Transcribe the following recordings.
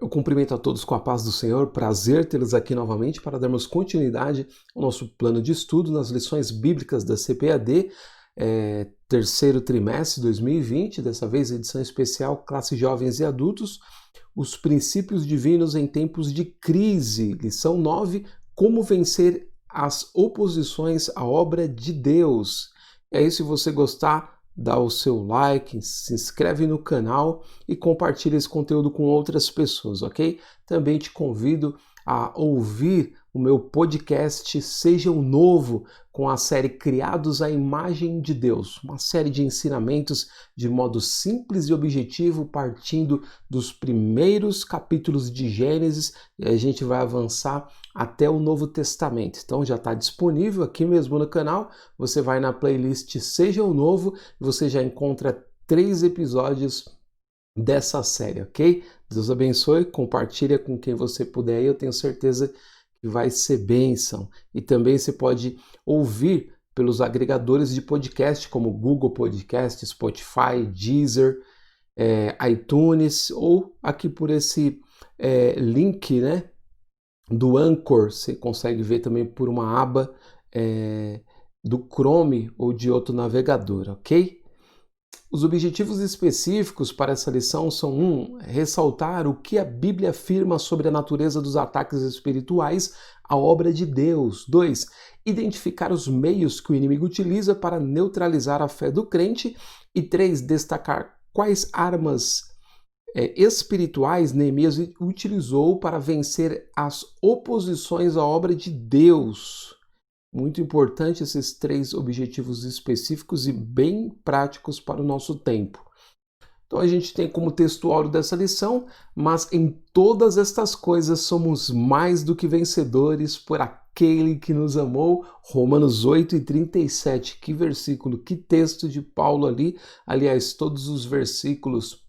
Eu cumprimento a todos com a paz do Senhor, prazer tê-los aqui novamente para darmos continuidade ao nosso plano de estudo nas lições bíblicas da CPAD, terceiro trimestre de 2020, dessa vez edição especial Classe Jovens e Adultos, os princípios divinos em tempos de crise, lição 9, como vencer as oposições à obra de Deus. E aí, se você gostar, dá o seu like, se inscreve no canal e compartilha esse conteúdo com outras pessoas, ok? Também te convido a ouvir o meu podcast Seja o Novo, com a série Criados à Imagem de Deus, uma série de ensinamentos de modo simples e objetivo, partindo dos primeiros capítulos de Gênesis, e a gente vai avançar até o Novo Testamento. Então já está disponível aqui mesmo no canal, você vai na playlist Seja o Novo e você já encontra 3 episódios dessa série, ok? Deus abençoe, compartilha com quem você puder e eu tenho certeza que vai ser bênção. E também você pode ouvir pelos agregadores de podcast como Google Podcast, Spotify, Deezer, iTunes ou aqui por esse link, né, do Anchor. Você consegue ver também por uma aba do Chrome ou de outro navegador, ok? Os objetivos específicos para essa lição são: ressaltar o que a Bíblia afirma sobre a natureza dos ataques espirituais à obra de Deus. 2. Identificar os meios que o inimigo utiliza para neutralizar a fé do crente. E 3. Destacar quais armas espirituais Neemias utilizou para vencer as oposições à obra de Deus. Muito importante esses 3 objetivos específicos e bem práticos para o nosso tempo. Então a gente tem como texto áureo dessa lição: mas em todas estas coisas somos mais do que vencedores por aquele que nos amou. Romanos 8:37. Que versículo, que texto de Paulo ali. Aliás, todos os versículos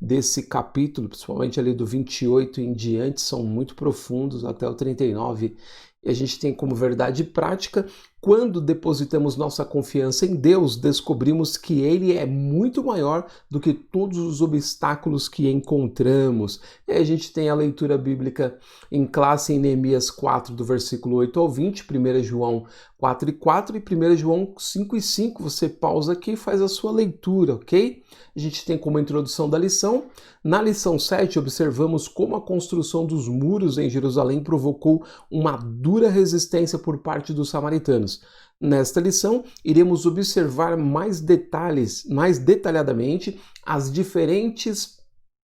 desse capítulo, principalmente ali do 28 em diante, são muito profundos, até o 39. E a gente tem como verdade prática: quando depositamos nossa confiança em Deus, descobrimos que Ele é muito maior do que todos os obstáculos que encontramos. E a gente tem a leitura bíblica em classe em Neemias 4, do versículo 8 ao 20, 1 João 4:4 e 1 João 5:5. Você pausa aqui e faz a sua leitura, ok? A gente tem como introdução da lição. Na lição 7, observamos como a construção dos muros em Jerusalém provocou uma dura resistência por parte dos samaritanos. Nesta lição, iremos observar mais detalhadamente as diferentes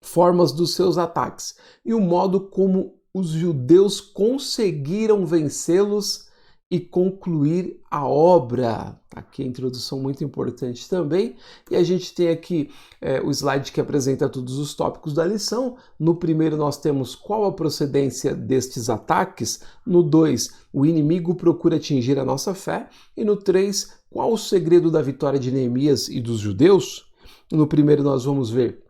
formas dos seus ataques e o modo como os judeus conseguiram vencê-los e concluir a obra. Aqui a introdução muito importante também. E a gente tem aqui o slide que apresenta todos os tópicos da lição. No primeiro nós temos qual a procedência destes ataques. No 2, o inimigo procura atingir a nossa fé. E no 3, qual o segredo da vitória de Neemias e dos judeus? No primeiro nós vamos ver: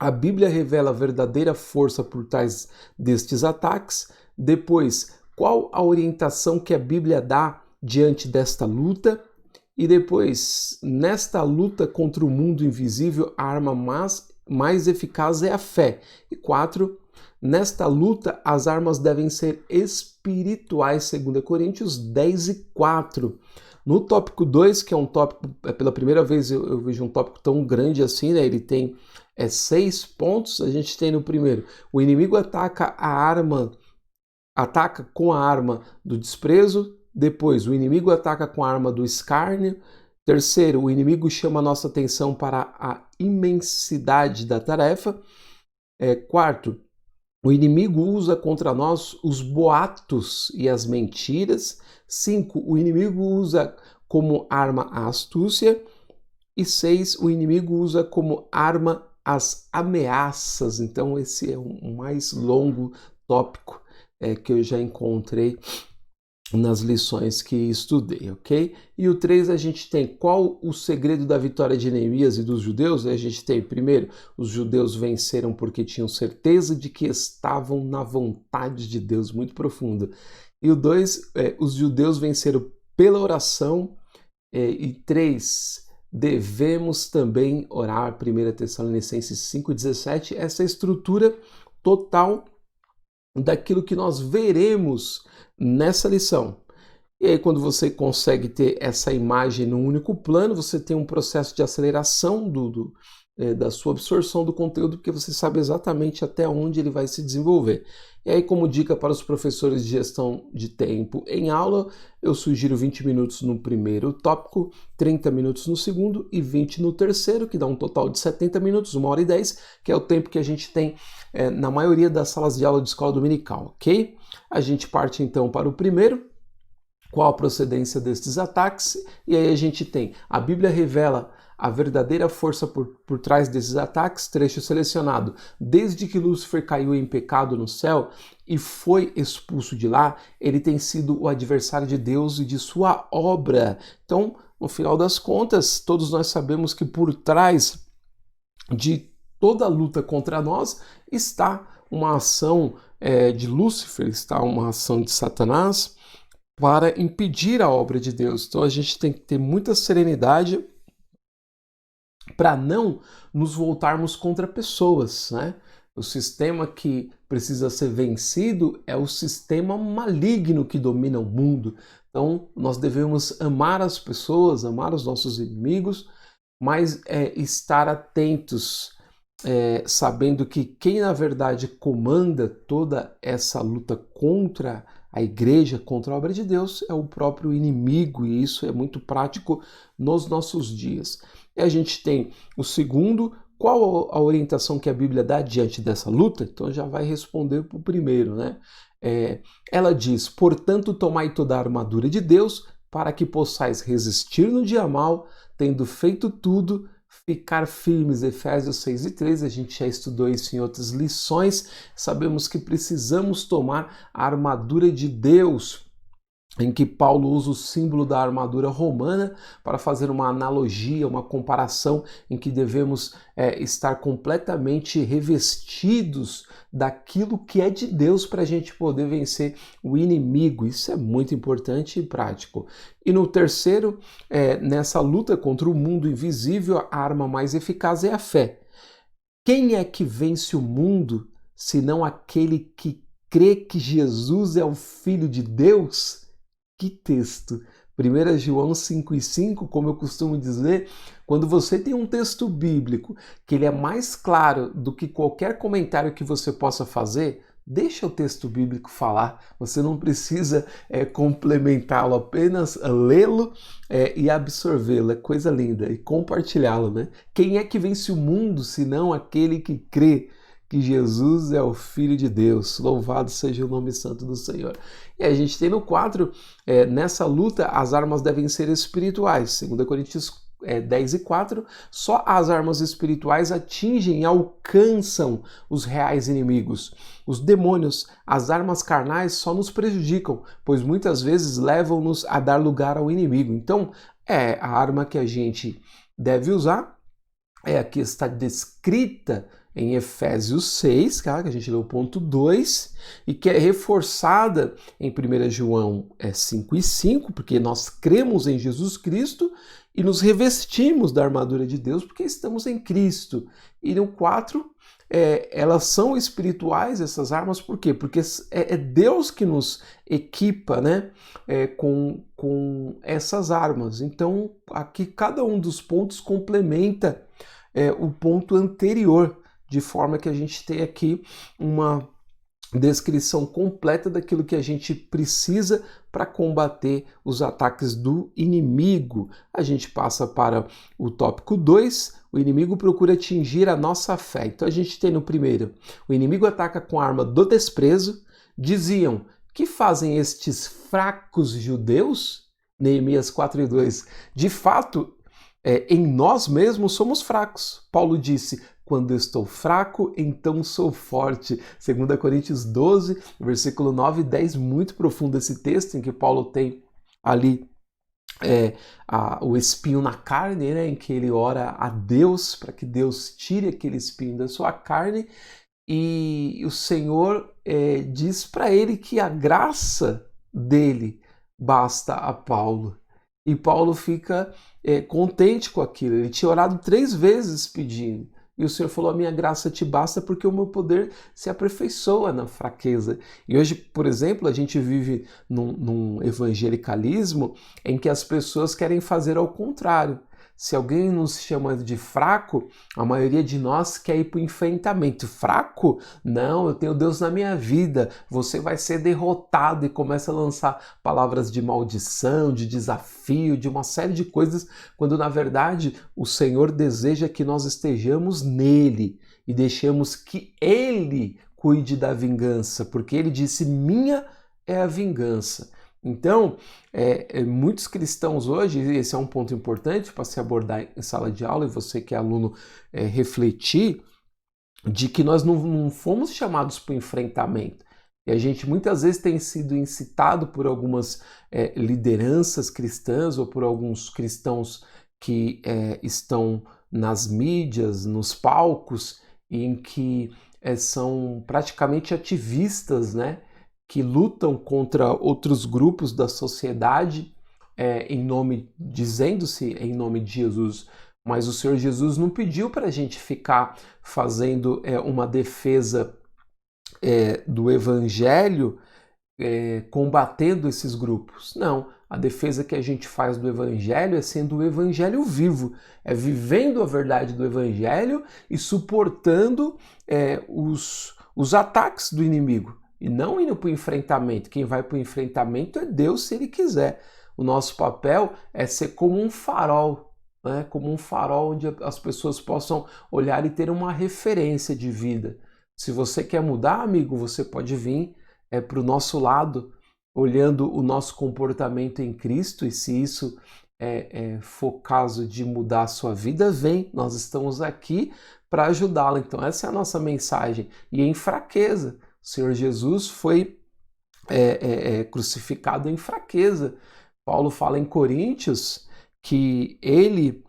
a Bíblia revela a verdadeira força por trás destes ataques. Depois, qual a orientação que a Bíblia dá diante desta luta? E depois, nesta luta contra o mundo invisível, a arma mais eficaz é a fé. E 4, nesta luta, as armas devem ser espirituais, 2 Coríntios 10:4. No tópico 2, que é um tópico, pela primeira vez eu vejo um tópico tão grande assim, né? Ele tem 6 pontos. A gente tem no primeiro: o inimigo ataca com a arma do desprezo. Depois, o inimigo ataca com a arma do escárnio. Terceiro, o inimigo chama a nossa atenção para a imensidade da tarefa. Quarto, o inimigo usa contra nós os boatos e as mentiras. 5, o inimigo usa como arma a astúcia. E 6, o inimigo usa como arma as ameaças. Então esse é o mais longo tópico que eu já encontrei nas lições que estudei, ok? E o 3, a gente tem qual o segredo da vitória de Neemias e dos judeus. A gente tem, primeiro, os judeus venceram porque tinham certeza de que estavam na vontade de Deus, muito profundo. E o 2, os judeus venceram pela oração. E 3, devemos também orar. 1 Tessalonicenses 5,17, essa estrutura total daquilo que nós veremos nessa lição. E aí, quando você consegue ter essa imagem num único plano, você tem um processo de aceleração da sua absorção do conteúdo, porque você sabe exatamente até onde ele vai se desenvolver. E aí, como dica para os professores de gestão de tempo em aula, eu sugiro 20 minutos no primeiro tópico, 30 minutos no segundo e 20 no terceiro, que dá um total de 70 minutos, 1h10, que é o tempo que a gente tem na maioria das salas de aula de escola dominical, ok? A gente parte então para o primeiro. Qual a procedência destes ataques? E aí a gente tem, a Bíblia revela a verdadeira força por trás desses ataques, trecho selecionado. Desde que Lúcifer caiu em pecado no céu e foi expulso de lá, ele tem sido o adversário de Deus e de sua obra. Então, no final das contas, todos nós sabemos que por trás de toda a luta contra nós está uma ação de Lúcifer, está uma ação de Satanás, para impedir a obra de Deus. Então a gente tem que ter muita serenidade para não nos voltarmos contra pessoas, né? O sistema que precisa ser vencido é o sistema maligno que domina o mundo. Então nós devemos amar as pessoas, amar os nossos inimigos, mas estar atentos, sabendo que quem na verdade comanda toda essa luta contra a igreja, contra a obra de Deus, é o próprio inimigo, e isso é muito prático nos nossos dias. E a gente tem o segundo, qual a orientação que a Bíblia dá diante dessa luta? Então já vai responder para o primeiro, né? Ela diz, portanto, tomai toda a armadura de Deus, para que possais resistir no dia mau, tendo feito tudo, ficar firmes. Efésios 6:13, a gente já estudou isso em outras lições. Sabemos que precisamos tomar a armadura de Deus, em que Paulo usa o símbolo da armadura romana para fazer uma analogia, uma comparação em que devemos estar completamente revestidos daquilo que é de Deus para a gente poder vencer o inimigo. Isso é muito importante e prático. E no terceiro, nessa luta contra o mundo invisível, a arma mais eficaz é a fé. Quem é que vence o mundo, senão aquele que crê que Jesus é o Filho de Deus? Que texto! 1 João 5,5, como eu costumo dizer, quando você tem um texto bíblico que ele é mais claro do que qualquer comentário que você possa fazer, deixa o texto bíblico falar. Você não precisa complementá-lo, apenas lê-lo e absorvê-lo. É coisa linda. E compartilhá-lo, né? Quem é que vence o mundo, senão aquele que crê que Jesus é o Filho de Deus? Louvado seja o nome santo do Senhor. E a gente tem no 4, nessa luta, as armas devem ser espirituais. 2 Coríntios 10:4, só as armas espirituais atingem e alcançam os reais inimigos. Os demônios, as armas carnais só nos prejudicam, pois muitas vezes levam-nos a dar lugar ao inimigo. Então, a arma que a gente deve usar é a que está descrita em Efésios 6, que a gente leu o ponto 2, e que é reforçada em 1 João 5:5, porque nós cremos em Jesus Cristo e nos revestimos da armadura de Deus porque estamos em Cristo. E no 4, elas são espirituais, essas armas, por quê? Porque é Deus que nos equipa, né, com essas armas. Então, aqui cada um dos pontos complementa o ponto anterior, de forma que a gente tem aqui uma descrição completa daquilo que a gente precisa para combater os ataques do inimigo. A gente passa para o tópico 2, o inimigo procura atingir a nossa fé. Então a gente tem no primeiro, o inimigo ataca com a arma do desprezo. Diziam, que fazem estes fracos judeus? Neemias 4:2. De fato, em nós mesmos somos fracos. Paulo disse, quando estou fraco, então sou forte. 2 Coríntios 12, versículo 9 e 10, muito profundo esse texto, em que Paulo tem ali o espinho na carne, né, em que ele ora a Deus para que Deus tire aquele espinho da sua carne, e o Senhor diz para ele que a graça dele basta a Paulo. E Paulo fica contente com aquilo. Ele tinha orado 3 vezes pedindo. E o Senhor falou: a minha graça te basta porque o meu poder se aperfeiçoa na fraqueza. E hoje, por exemplo, a gente vive num evangelicalismo em que as pessoas querem fazer ao contrário. Se alguém nos chama de fraco, a maioria de nós quer ir para o enfrentamento. Fraco? Não, eu tenho Deus na minha vida. Você vai ser derrotado, e começa a lançar palavras de maldição, de desafio, de uma série de coisas, quando na verdade o Senhor deseja que nós estejamos nele e deixemos que Ele cuide da vingança, porque Ele disse: minha é a vingança. Então, muitos cristãos hoje, e esse é um ponto importante para se abordar em sala de aula, e você que é aluno refletir, de que nós não fomos chamados para o enfrentamento. E a gente muitas vezes tem sido incitado por algumas lideranças cristãs ou por alguns cristãos que estão nas mídias, nos palcos, em que são praticamente ativistas, né? Que lutam contra outros grupos da sociedade, dizendo-se em nome de Jesus. Mas o Senhor Jesus não pediu para a gente ficar fazendo uma defesa do Evangelho, combatendo esses grupos. Não, a defesa que a gente faz do Evangelho é sendo o Evangelho vivo, é vivendo a verdade do Evangelho e suportando os ataques do inimigo. E não indo para o enfrentamento. Quem vai para o enfrentamento é Deus, se Ele quiser. O nosso papel é ser como um farol, né? Como um farol onde as pessoas possam olhar e ter uma referência de vida. Se você quer mudar, amigo, você pode vir para o nosso lado, olhando o nosso comportamento em Cristo, e se isso for caso de mudar a sua vida, vem, nós estamos aqui para ajudá-la. Então essa é a nossa mensagem. E em fraqueza. O Senhor Jesus foi crucificado em fraqueza. Paulo fala em Coríntios que ele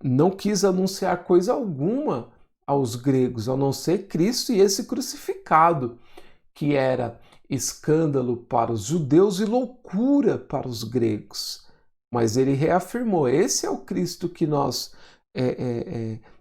não quis anunciar coisa alguma aos gregos, a não ser Cristo e esse crucificado, que era escândalo para os judeus e loucura para os gregos. Mas ele reafirmou: esse é o Cristo que nós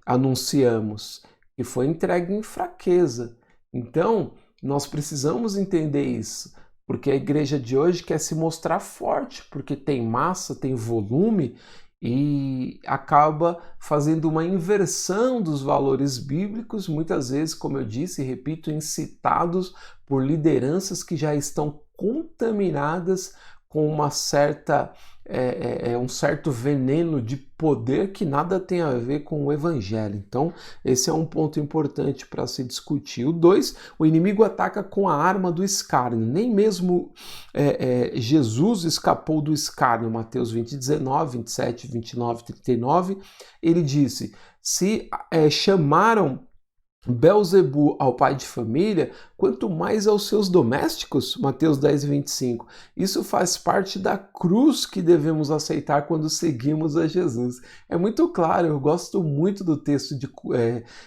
anunciamos, que foi entregue em fraqueza. Então, nós precisamos entender isso, porque a igreja de hoje quer se mostrar forte, porque tem massa, tem volume, e acaba fazendo uma inversão dos valores bíblicos, muitas vezes, como eu disse e repito, incitados por lideranças que já estão contaminadas com uma certa um certo veneno de poder que nada tem a ver com o evangelho. Então, esse é um ponto importante para se discutir. O 2, o inimigo ataca com a arma do escárnio. Nem mesmo Jesus escapou do escárnio. Mateus 20, 19, 27, 29, 39, ele disse: se chamaram Belzebu ao pai de família, quanto mais aos seus domésticos, Mateus 10, 25. Isso faz parte da cruz que devemos aceitar quando seguimos a Jesus. É muito claro, eu gosto muito do texto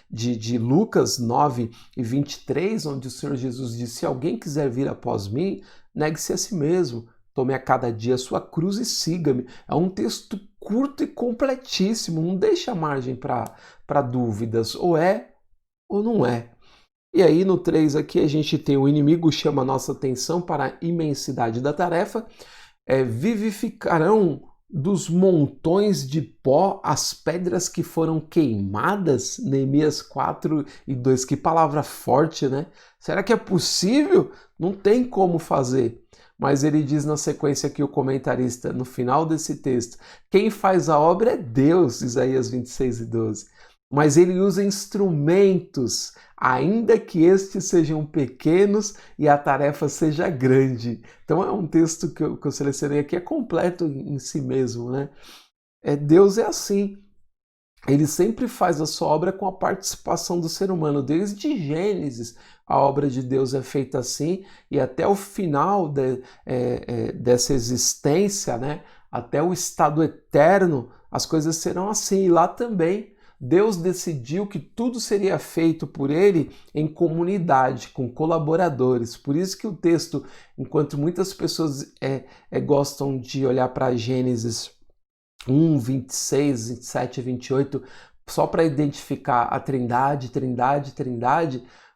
de Lucas 9 e 23, onde o Senhor Jesus disse: se alguém quiser vir após mim, negue-se a si mesmo, tome a cada dia a sua cruz e siga-me. É um texto curto e completíssimo, não deixa margem para dúvidas, ou é ou não é. E aí no 3 aqui a gente tem: o inimigo chama a nossa atenção para a imensidade da tarefa, vivificarão dos montões de pó as pedras que foram queimadas, Neemias 4 e 2, que palavra forte, né? Será que é possível? Não tem como fazer. Mas ele diz na sequência aqui, o comentarista, no final desse texto: quem faz a obra é Deus, Isaías 26 e 12. Mas ele usa instrumentos, ainda que estes sejam pequenos e a tarefa seja grande. Então é um texto que eu selecionei aqui, é completo em si mesmo, né? Deus é assim. Ele sempre faz a sua obra com a participação do ser humano. Desde Gênesis, a obra de Deus é feita assim, e até o final dessa existência, né? Até o estado eterno, as coisas serão assim. E lá também Deus decidiu que tudo seria feito por ele em comunidade, com colaboradores. Por isso que o texto, enquanto muitas pessoas gostam de olhar para Gênesis 1, 26, 27 e 28, só para identificar a Trindade,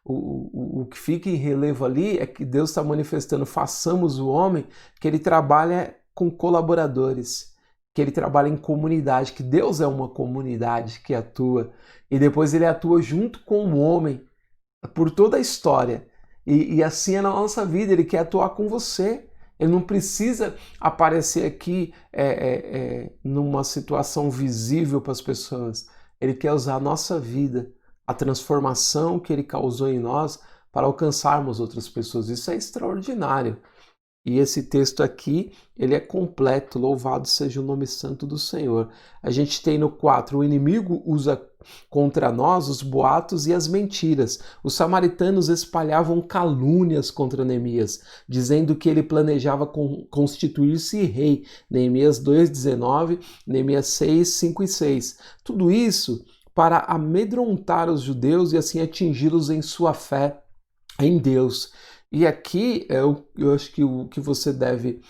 o que fica em relevo ali é que Deus está manifestando, façamos o homem, que ele trabalha com colaboradores, que ele trabalha em comunidade, que Deus é uma comunidade que atua, e depois ele atua junto com o homem por toda a história. E assim é na nossa vida, ele quer atuar com você. Ele não precisa aparecer aqui numa situação visível para as pessoas. Ele quer usar a nossa vida, a transformação que ele causou em nós para alcançarmos outras pessoas. Isso é extraordinário. E esse texto aqui, ele é completo, louvado seja o nome santo do Senhor. A gente tem no 4, o inimigo usa contra nós os boatos e as mentiras. Os samaritanos espalhavam calúnias contra Neemias, dizendo que ele planejava constituir-se rei. Neemias 2:19, Neemias 6:5 e 6. Tudo isso para amedrontar os judeus e assim atingi-los em sua fé em Deus. E aqui eu acho que o que você deve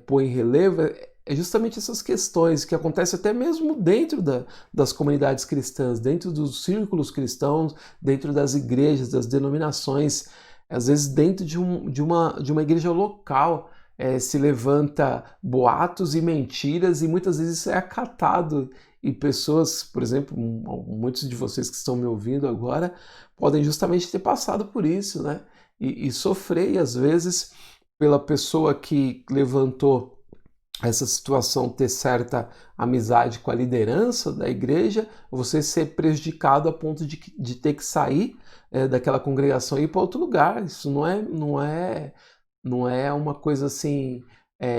pôr em relevo é justamente essas questões que acontecem até mesmo dentro das comunidades cristãs, dentro dos círculos cristãos, dentro das igrejas, das denominações, às vezes dentro de uma igreja local se levanta boatos e mentiras e muitas vezes isso é acatado e pessoas, por exemplo, muitos de vocês que estão me ouvindo agora podem justamente ter passado por isso, né? E sofrer, e às vezes, pela pessoa que levantou essa situação, ter certa amizade com a liderança da igreja, você ser prejudicado a ponto de ter que sair daquela congregação e ir para outro lugar. Isso não é uma coisa assim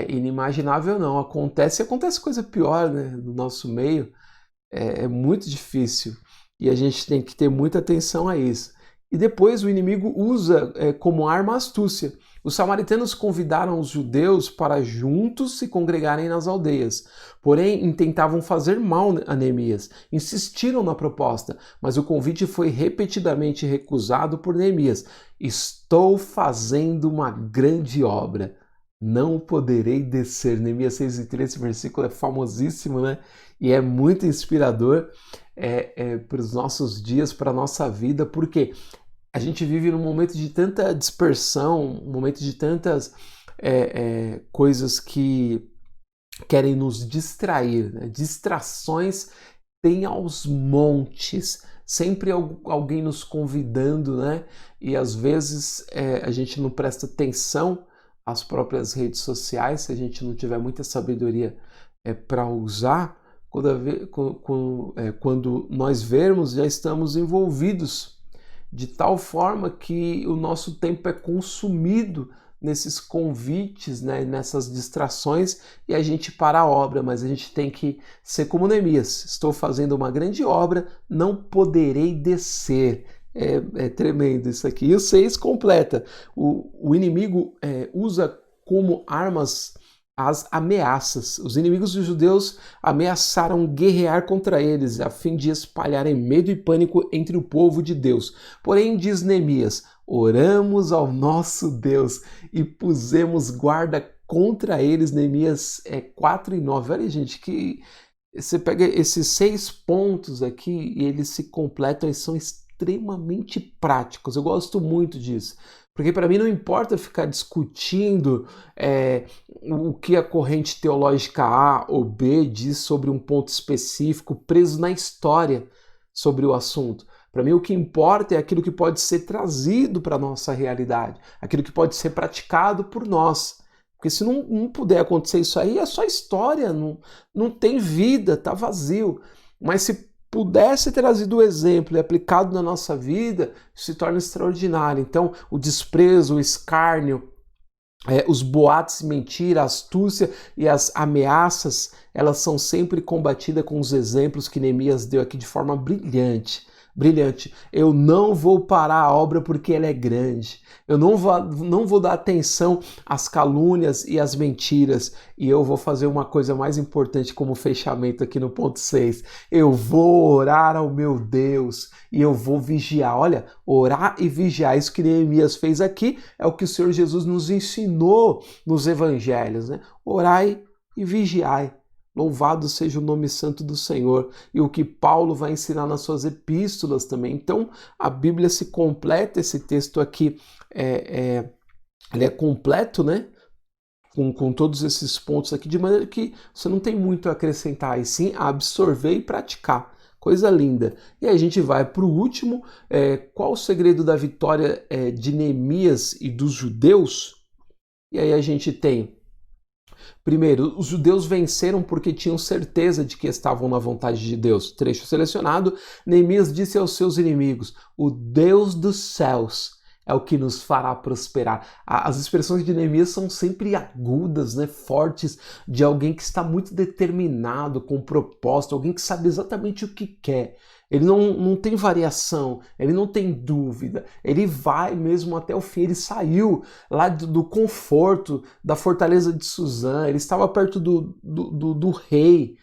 inimaginável, não. Acontece coisa pior, né, no nosso meio. É muito difícil e a gente tem que ter muita atenção a isso. E depois o inimigo usa como arma a astúcia. Os samaritanos convidaram os judeus para juntos se congregarem nas aldeias. Porém, intentavam fazer mal a Neemias. Insistiram na proposta, mas o convite foi repetidamente recusado por Neemias. Estou fazendo uma grande obra. Não poderei descer. Neemias 6:3, esse versículo é famosíssimo, né? E é muito inspirador para os nossos dias, para a nossa vida, porque a gente vive num momento de tanta dispersão, um momento de tantas coisas que querem nos distrair, né? Distrações tem aos montes, sempre alguém nos convidando, né? E às vezes a gente não presta atenção às próprias redes sociais, se a gente não tiver muita sabedoria para usar, quando nós vermos, já estamos envolvidos de tal forma que o nosso tempo é consumido nesses convites, né, nessas distrações, e a gente para a obra, mas a gente tem que ser como Neemias. Estou fazendo uma grande obra, não poderei descer. É tremendo isso aqui. E o 6 completa. O inimigo usa como armas as ameaças. Os inimigos dos judeus ameaçaram guerrear contra eles, a fim de espalharem medo e pânico entre o povo de Deus. Porém, diz Neemias, oramos ao nosso Deus e pusemos guarda contra eles. Neemias 4:9. Olha, gente, que você pega esses 6 pontos aqui e eles se completam e são extremamente práticos. Eu gosto muito disso. Porque para mim não importa ficar discutindo o que a corrente teológica A ou B diz sobre um ponto específico, preso na história sobre o assunto. Para mim o que importa é aquilo que pode ser trazido para a nossa realidade, aquilo que pode ser praticado por nós. Porque se não puder acontecer isso aí, é só história, não tem vida, está vazio. Mas se pudesse trazido o exemplo e aplicado na nossa vida, se torna extraordinário. Então, o desprezo, o escárnio, os boatos, mentira, a astúcia e as ameaças, elas são sempre combatidas com os exemplos que Neemias deu aqui de forma brilhante. brilhante. Eu não vou parar a obra porque ela é grande. Eu não vou dar atenção às calúnias e às mentiras. E eu vou fazer uma coisa mais importante como fechamento aqui no ponto 6. Eu vou orar ao meu Deus e eu vou vigiar. Olha, orar e vigiar. Isso que Neemias fez aqui é o que o Senhor Jesus nos ensinou nos evangelhos, né? Orai e vigiai. Louvado seja o nome santo do Senhor. E o que Paulo vai ensinar nas suas epístolas também. Então, a Bíblia se completa, esse texto aqui ele é completo, né? Com todos esses pontos aqui, de maneira que você não tem muito a acrescentar, e sim a absorver e praticar. Coisa linda. E aí a gente vai para o último. Qual o segredo da vitória de Neemias e dos judeus? E aí a gente tem... Primeiro, os judeus venceram porque tinham certeza de que estavam na vontade de Deus. Trecho selecionado, Neemias disse aos seus inimigos, o Deus dos céus é o que nos fará prosperar. As expressões de Neemias são sempre agudas, né, fortes, de alguém que está muito determinado, com propósito, alguém que sabe exatamente o que quer. Ele não tem variação, ele não tem dúvida, ele vai mesmo até o fim. Ele saiu lá do conforto da fortaleza de Suzã, ele estava perto do rei,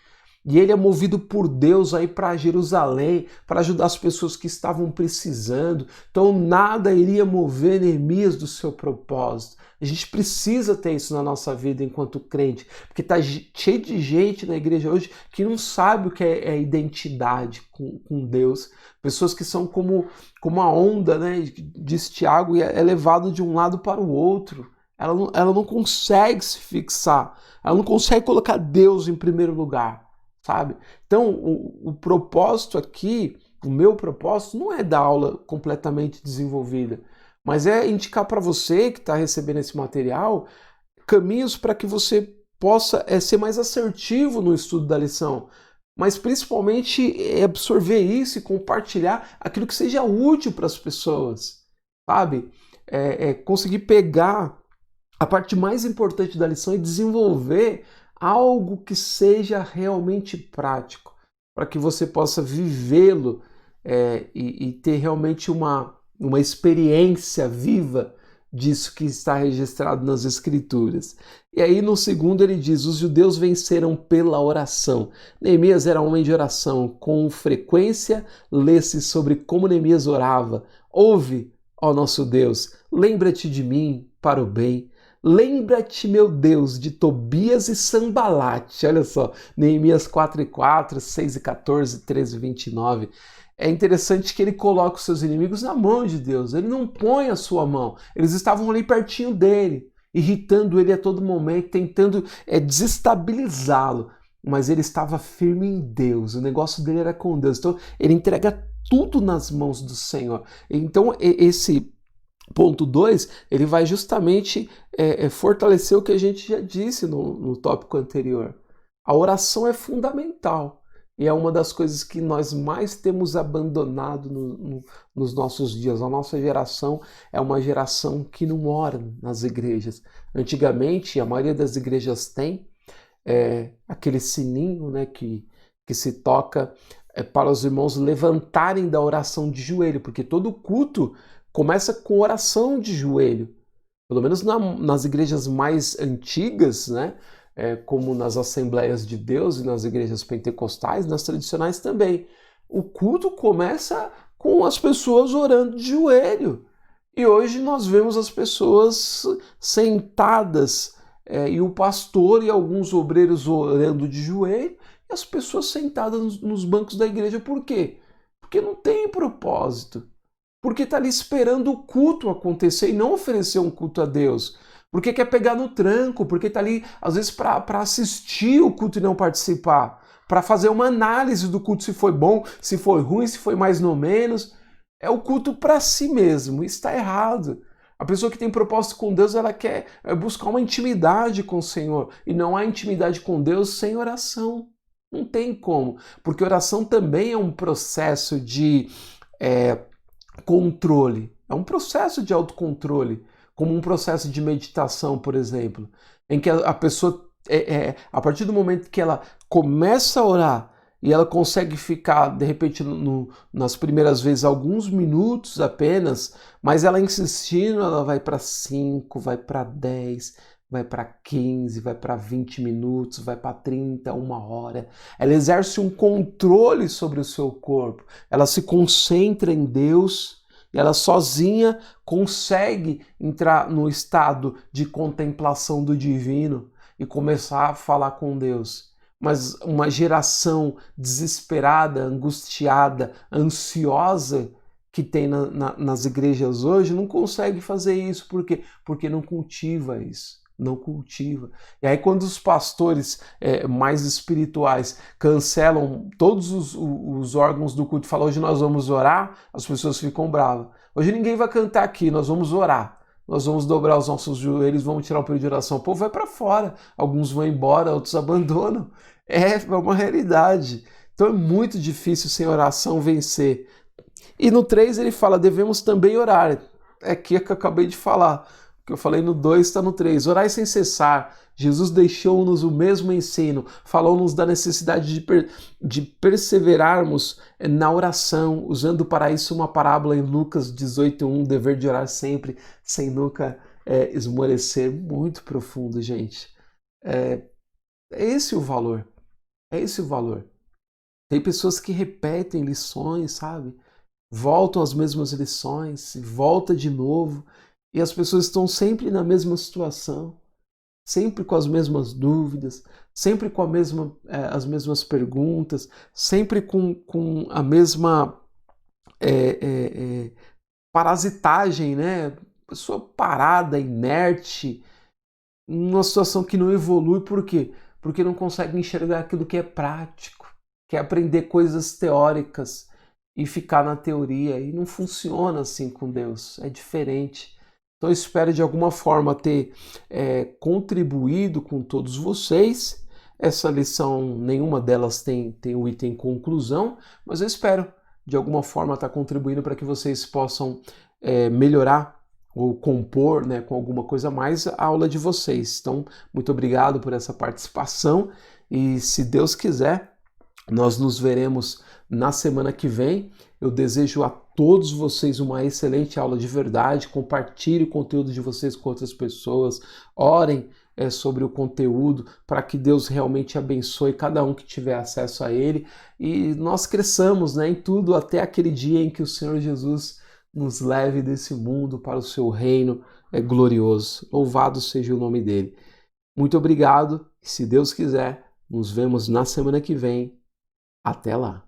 e ele é movido por Deus aí para Jerusalém, para ajudar as pessoas que estavam precisando. Então nada iria mover Neemias do seu propósito. A gente precisa ter isso na nossa vida enquanto crente, porque está cheio de gente na igreja hoje que não sabe o que é identidade com Deus. Pessoas que são como a onda, né, diz Tiago, e é levado de um lado para o outro. Ela não consegue se fixar, ela não consegue colocar Deus em primeiro lugar, sabe? Então, o propósito aqui, o meu propósito, não é dar aula completamente desenvolvida, mas é indicar para você que está recebendo esse material caminhos para que você possa ser mais assertivo no estudo da lição, mas principalmente absorver isso e compartilhar aquilo que seja útil para as pessoas, sabe? Conseguir pegar a parte mais importante da lição e desenvolver algo que seja realmente prático, para que você possa vivê-lo e ter realmente uma experiência viva disso que está registrado nas Escrituras. E aí no segundo ele diz, os judeus venceram pela oração. Neemias era homem de oração, com frequência lê-se sobre como Neemias orava. Ouve, ó nosso Deus, lembra-te de mim para o bem. Lembra-te, meu Deus, de Tobias e Sanbalate. Olha só, Neemias 4:4, 6:14, 13:29. É interessante que ele coloca os seus inimigos na mão de Deus. Ele não põe a sua mão. Eles estavam ali pertinho dele, irritando ele a todo momento, tentando desestabilizá-lo. Mas ele estava firme em Deus. O negócio dele era com Deus. Então, ele entrega tudo nas mãos do Senhor. Então, esse ponto 2, ele vai justamente fortalecer o que a gente já disse no tópico anterior. A oração é fundamental. E é uma das coisas que nós mais temos abandonado nos nossos dias. A nossa geração é uma geração que não ora nas igrejas. Antigamente, a maioria das igrejas tem aquele sininho, né, que se toca para os irmãos levantarem da oração de joelho, porque todo culto começa com oração de joelho. Pelo menos nas igrejas mais antigas, né? Como nas Assembleias de Deus e nas igrejas pentecostais, nas tradicionais também. O culto começa com as pessoas orando de joelho. E hoje nós vemos as pessoas sentadas, e o pastor e alguns obreiros orando de joelho, e as pessoas sentadas nos bancos da igreja. Por quê? Porque não tem propósito. Porque está ali esperando o culto acontecer e não oferecer um culto a Deus. Porque quer pegar no tranco, porque está ali, às vezes, para assistir o culto e não participar. Para fazer uma análise do culto, se foi bom, se foi ruim, se foi mais ou menos. É o culto para si mesmo. Isso está errado. A pessoa que tem propósito com Deus, ela quer buscar uma intimidade com o Senhor. E não há intimidade com Deus sem oração. Não tem como. Porque oração também é um processo de controle. É um processo de autocontrole. Como um processo de meditação, por exemplo, em que a pessoa, a partir do momento que ela começa a orar e ela consegue ficar, de repente, nas primeiras vezes, alguns minutos apenas, mas ela insistindo, ela vai para 5, vai para 10, vai para 15, vai para 20 minutos, vai para 30, 1 hora. Ela exerce um controle sobre o seu corpo, ela se concentra em Deus, e ela sozinha consegue entrar no estado de contemplação do divino e começar a falar com Deus. Mas uma geração desesperada, angustiada, ansiosa que tem nas igrejas hoje não consegue fazer isso. Por quê? Porque não cultiva isso. Não cultiva. E aí quando os pastores mais espirituais cancelam todos os órgãos do culto e falam, hoje nós vamos orar, as pessoas ficam bravas. Hoje ninguém vai cantar aqui, nós vamos orar. Nós vamos dobrar os nossos joelhos, vamos tirar o período de oração. O povo vai para fora. Alguns vão embora, outros abandonam. É uma realidade. Então é muito difícil sem oração vencer. E no 3 ele fala, devemos também orar. É aqui que eu acabei de falar. O que eu falei no 2 está no 3. Orai sem cessar. Jesus deixou-nos o mesmo ensino. Falou-nos da necessidade de perseverarmos na oração, usando para isso uma parábola em Lucas 18:1, dever de orar sempre, sem nunca esmorecer. Muito profundo, gente. É esse o valor. É esse o valor. Tem pessoas que repetem lições, sabe? Voltam às mesmas lições, volta de novo, e as pessoas estão sempre na mesma situação, sempre com as mesmas dúvidas, sempre com as mesmas perguntas, sempre com a mesma parasitagem, né? Pessoa parada, inerte, numa situação que não evolui. Por quê? Porque não consegue enxergar aquilo que é prático, que é aprender coisas teóricas e ficar na teoria. E não funciona assim com Deus, é diferente. Então eu espero de alguma forma ter contribuído com todos vocês. Essa lição, nenhuma delas tem o item conclusão, mas eu espero de alguma forma estar contribuindo para que vocês possam melhorar ou compor, né, com alguma coisa a mais a aula de vocês. Então, muito obrigado por essa participação e, se Deus quiser, nós nos veremos na semana que vem. Eu desejo a todos vocês uma excelente aula de verdade. Compartilhe o conteúdo de vocês com outras pessoas. Orem sobre o conteúdo para que Deus realmente abençoe cada um que tiver acesso a ele. E nós cresçamos, né, em tudo até aquele dia em que o Senhor Jesus nos leve desse mundo para o seu reino glorioso. Louvado seja o nome dele. Muito obrigado. E, se Deus quiser, nos vemos na semana que vem. Até lá.